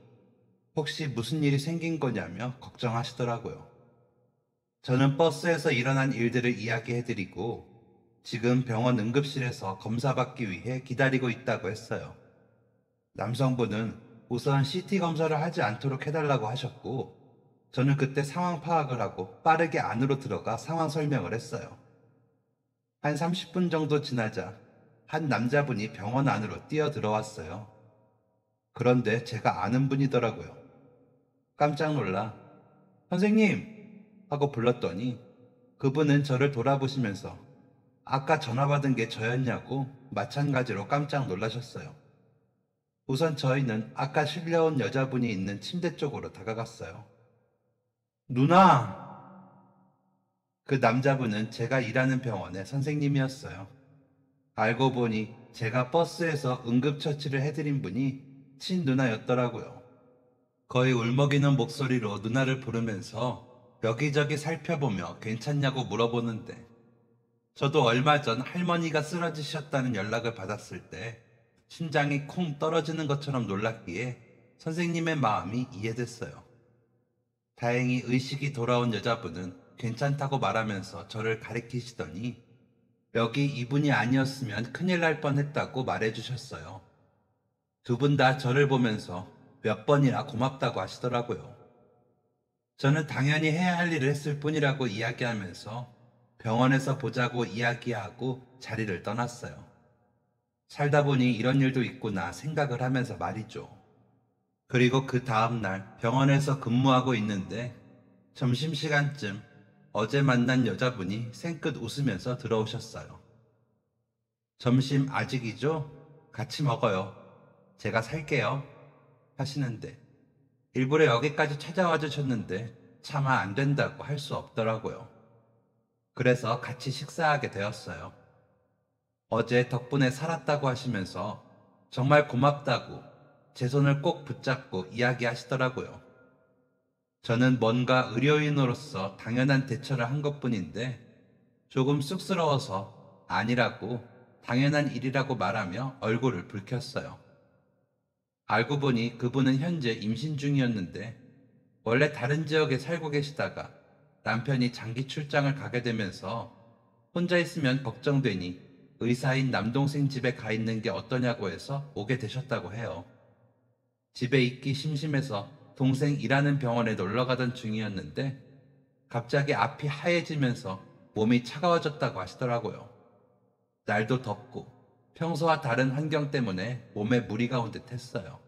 혹시 무슨 일이 생긴 거냐며 걱정하시더라고요. 저는 버스에서 일어난 일들을 이야기해드리고 지금 병원 응급실에서 검사받기 위해 기다리고 있다고 했어요. 남성분은 우선 CT 검사를 하지 않도록 해달라고 하셨고 저는 그때 상황 파악을 하고 빠르게 안으로 들어가 상황 설명을 했어요. 한 30분 정도 지나자 한 남자분이 병원 안으로 뛰어 들어왔어요. 그런데 제가 아는 분이더라고요. 깜짝 놀라 선생님! 하고 불렀더니 그분은 저를 돌아보시면서 아까 전화 받은 게 저였냐고 마찬가지로 깜짝 놀라셨어요. 우선 저희는 아까 실려온 여자분이 있는 침대 쪽으로 다가갔어요. 누나! 그 남자분은 제가 일하는 병원의 선생님이었어요. 알고 보니 제가 버스에서 응급처치를 해드린 분이 친누나였더라고요. 거의 울먹이는 목소리로 누나를 부르면서 여기저기 살펴보며 괜찮냐고 물어보는데 저도 얼마 전 할머니가 쓰러지셨다는 연락을 받았을 때 심장이 콩 떨어지는 것처럼 놀랐기에 선생님의 마음이 이해됐어요. 다행히 의식이 돌아온 여자분은 괜찮다고 말하면서 저를 가리키시더니 여기 이분이 아니었으면 큰일 날 뻔했다고 말해주셨어요. 두 분 다 저를 보면서 몇 번이나 고맙다고 하시더라고요. 저는 당연히 해야 할 일을 했을 뿐이라고 이야기하면서 병원에서 보자고 이야기하고 자리를 떠났어요. 살다 보니 이런 일도 있구나 생각을 하면서 말이죠. 그리고 그 다음날 병원에서 근무하고 있는데 점심시간쯤 어제 만난 여자분이 생긋 웃으면서 들어오셨어요. 점심 아직이죠? 같이 먹어요. 제가 살게요. 하시는데 일부러 여기까지 찾아와 주셨는데 차마 안 된다고 할 수 없더라고요. 그래서 같이 식사하게 되었어요. 어제 덕분에 살았다고 하시면서 정말 고맙다고 제 손을 꼭 붙잡고 이야기하시더라고요. 저는 뭔가 의료인으로서 당연한 대처를 한 것뿐인데 조금 쑥스러워서 아니라고 당연한 일이라고 말하며 얼굴을 붉혔어요. 알고 보니 그분은 현재 임신 중이었는데 원래 다른 지역에 살고 계시다가 남편이 장기 출장을 가게 되면서 혼자 있으면 걱정되니 의사인 남동생 집에 가 있는 게 어떠냐고 해서 오게 되셨다고 해요. 집에 있기 심심해서 동생 일하는 병원에 놀러 가던 중이었는데 갑자기 앞이 하얘지면서 몸이 차가워졌다고 하시더라고요. 날도 덥고 평소와 다른 환경 때문에 몸에 무리가 온 듯 했어요.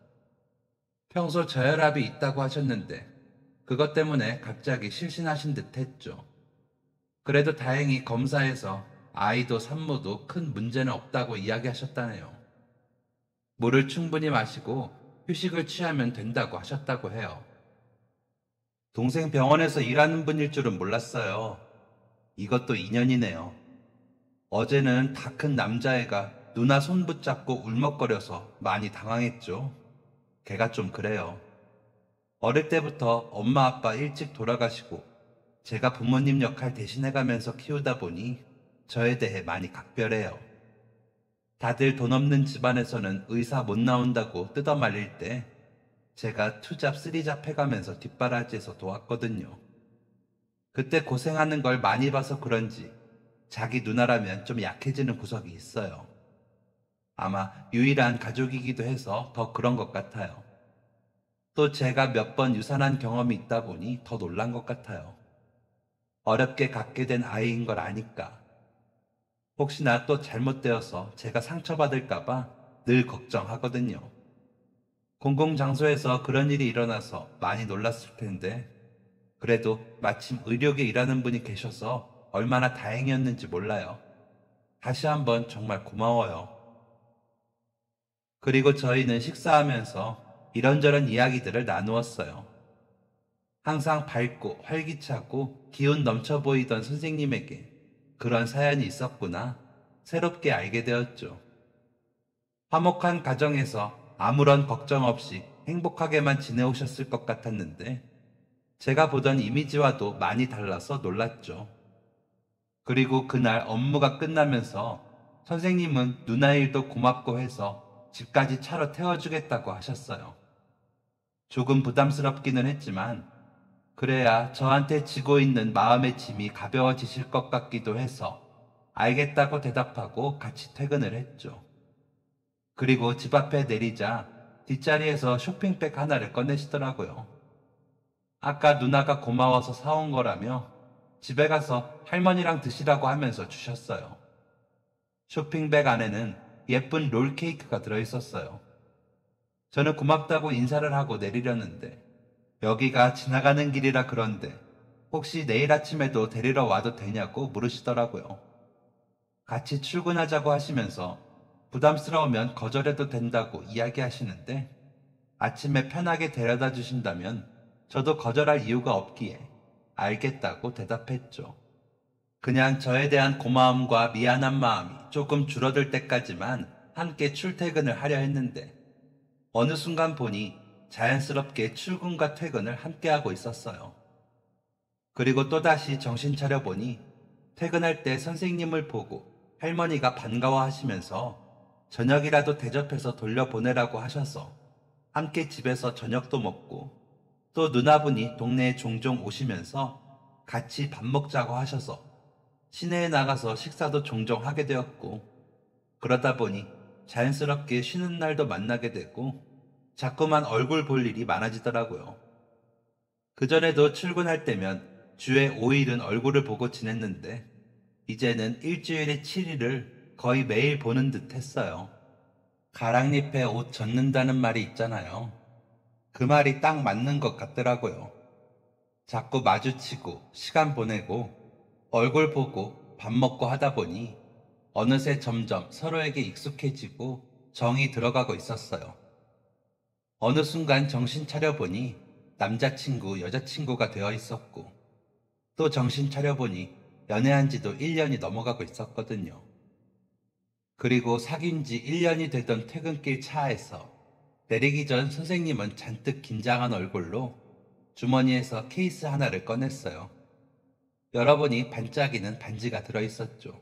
평소 저혈압이 있다고 하셨는데 그것 때문에 갑자기 실신하신 듯 했죠. 그래도 다행히 검사에서 아이도 산모도 큰 문제는 없다고 이야기하셨다네요. 물을 충분히 마시고 휴식을 취하면 된다고 하셨다고 해요. 동생 병원에서 일하는 분일 줄은 몰랐어요. 이것도 인연이네요. 어제는 다 큰 남자애가 누나 손 붙잡고 울먹거려서 많이 당황했죠. 걔가 좀 그래요. 어릴 때부터 엄마 아빠 일찍 돌아가시고 제가 부모님 역할 대신해가면서 키우다 보니 저에 대해 많이 각별해요. 다들 돈 없는 집안에서는 의사 못 나온다고 뜯어말릴 때 제가 투잡 쓰리잡 해가면서 뒷바라지에서 도왔거든요. 그때 고생하는 걸 많이 봐서 그런지 자기 누나라면 좀 약해지는 구석이 있어요. 아마 유일한 가족이기도 해서 더 그런 것 같아요. 또 제가 몇 번 유산한 경험이 있다 보니 더 놀란 것 같아요. 어렵게 갖게 된 아이인 걸 아니까. 혹시나 또 잘못되어서 제가 상처받을까봐 늘 걱정하거든요. 공공장소에서 그런 일이 일어나서 많이 놀랐을 텐데, 그래도 마침 의료계 일하는 분이 계셔서 얼마나 다행이었는지 몰라요. 다시 한번 정말 고마워요. 그리고 저희는 식사하면서 이런저런 이야기들을 나누었어요. 항상 밝고 활기차고 기운 넘쳐 보이던 선생님에게 그런 사연이 있었구나 새롭게 알게 되었죠. 화목한 가정에서 아무런 걱정 없이 행복하게만 지내오셨을 것 같았는데 제가 보던 이미지와도 많이 달라서 놀랐죠. 그리고 그날 업무가 끝나면서 선생님은 누나 일도 고맙고 해서 집까지 차로 태워주겠다고 하셨어요. 조금 부담스럽기는 했지만 그래야 저한테 지고 있는 마음의 짐이 가벼워지실 것 같기도 해서 알겠다고 대답하고 같이 퇴근을 했죠. 그리고 집 앞에 내리자 뒷자리에서 쇼핑백 하나를 꺼내시더라고요. 아까 누나가 고마워서 사온 거라며 집에 가서 할머니랑 드시라고 하면서 주셨어요. 쇼핑백 안에는 예쁜 롤케이크가 들어있었어요. 저는 고맙다고 인사를 하고 내리려는데 여기가 지나가는 길이라 그런데 혹시 내일 아침에도 데리러 와도 되냐고 물으시더라고요. 같이 출근하자고 하시면서 부담스러우면 거절해도 된다고 이야기하시는데 아침에 편하게 데려다 주신다면 저도 거절할 이유가 없기에 알겠다고 대답했죠. 그냥 저에 대한 고마움과 미안한 마음이 조금 줄어들 때까지만 함께 출퇴근을 하려 했는데 어느 순간 보니 자연스럽게 출근과 퇴근을 함께하고 있었어요. 그리고 또다시 정신 차려보니 퇴근할 때 선생님을 보고 할머니가 반가워하시면서 저녁이라도 대접해서 돌려보내라고 하셔서 함께 집에서 저녁도 먹고 또 누나분이 동네에 종종 오시면서 같이 밥 먹자고 하셔서 시내에 나가서 식사도 종종 하게 되었고 그러다 보니 자연스럽게 쉬는 날도 만나게 되고 자꾸만 얼굴 볼 일이 많아지더라고요. 그전에도 출근할 때면 주에 5일은 얼굴을 보고 지냈는데 이제는 일주일에 7일을 거의 매일 보는 듯 했어요. 가랑잎에 옷 젖는다는 말이 있잖아요. 그 말이 딱 맞는 것 같더라고요. 자꾸 마주치고 시간 보내고 얼굴 보고 밥 먹고 하다 보니 어느새 점점 서로에게 익숙해지고 정이 들어가고 있었어요. 어느 순간 정신 차려보니 남자친구, 여자친구가 되어 있었고 또 정신 차려보니 연애한 지도 1년이 넘어가고 있었거든요. 그리고 사귄 지 1년이 되던 퇴근길 차에서 내리기 전 선생님은 잔뜩 긴장한 얼굴로 주머니에서 케이스 하나를 꺼냈어요. 열어보니 반짝이는 반지가 들어있었죠.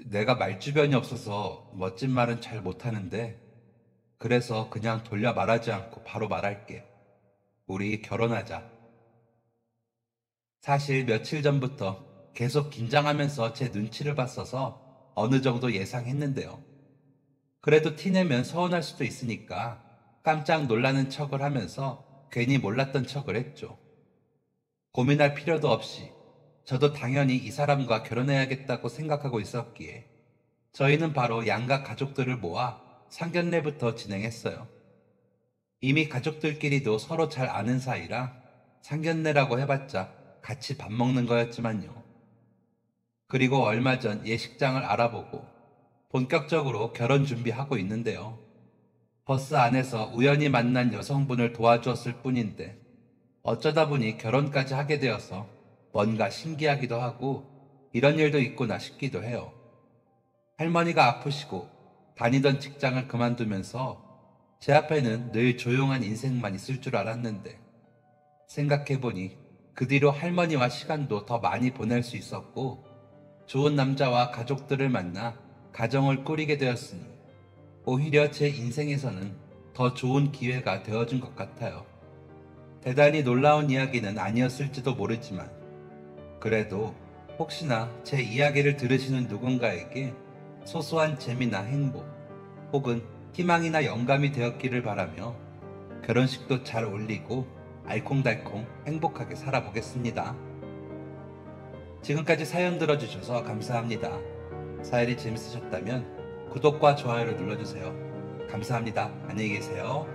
내가 말주변이 없어서 멋진 말은 잘 못하는데 그래서 그냥 돌려 말하지 않고 바로 말할게. 우리 결혼하자. 사실 며칠 전부터 계속 긴장하면서 제 눈치를 봤어서 어느 정도 예상했는데요. 그래도 티내면 서운할 수도 있으니까 깜짝 놀라는 척을 하면서 괜히 몰랐던 척을 했죠. 고민할 필요도 없이 저도 당연히 이 사람과 결혼해야겠다고 생각하고 있었기에 저희는 바로 양가 가족들을 모아 상견례부터 진행했어요. 이미 가족들끼리도 서로 잘 아는 사이라 상견례라고 해봤자 같이 밥 먹는 거였지만요. 그리고 얼마 전 예식장을 알아보고 본격적으로 결혼 준비하고 있는데요. 버스 안에서 우연히 만난 여성분을 도와주었을 뿐인데 어쩌다 보니 결혼까지 하게 되어서 뭔가 신기하기도 하고 이런 일도 있구나 싶기도 해요. 할머니가 아프시고 다니던 직장을 그만두면서 제 앞에는 늘 조용한 인생만 있을 줄 알았는데 생각해보니 그 뒤로 할머니와 시간도 더 많이 보낼 수 있었고 좋은 남자와 가족들을 만나 가정을 꾸리게 되었으니 오히려 제 인생에서는 더 좋은 기회가 되어준 것 같아요. 대단히 놀라운 이야기는 아니었을지도 모르지만 그래도 혹시나 제 이야기를 들으시는 누군가에게 소소한 재미나 행복 혹은 희망이나 영감이 되었기를 바라며 결혼식도 잘 올리고 알콩달콩 행복하게 살아보겠습니다. 지금까지 사연 들어주셔서 감사합니다. 사연이 재밌으셨다면 구독과 좋아요를 눌러주세요. 감사합니다. 안녕히 계세요.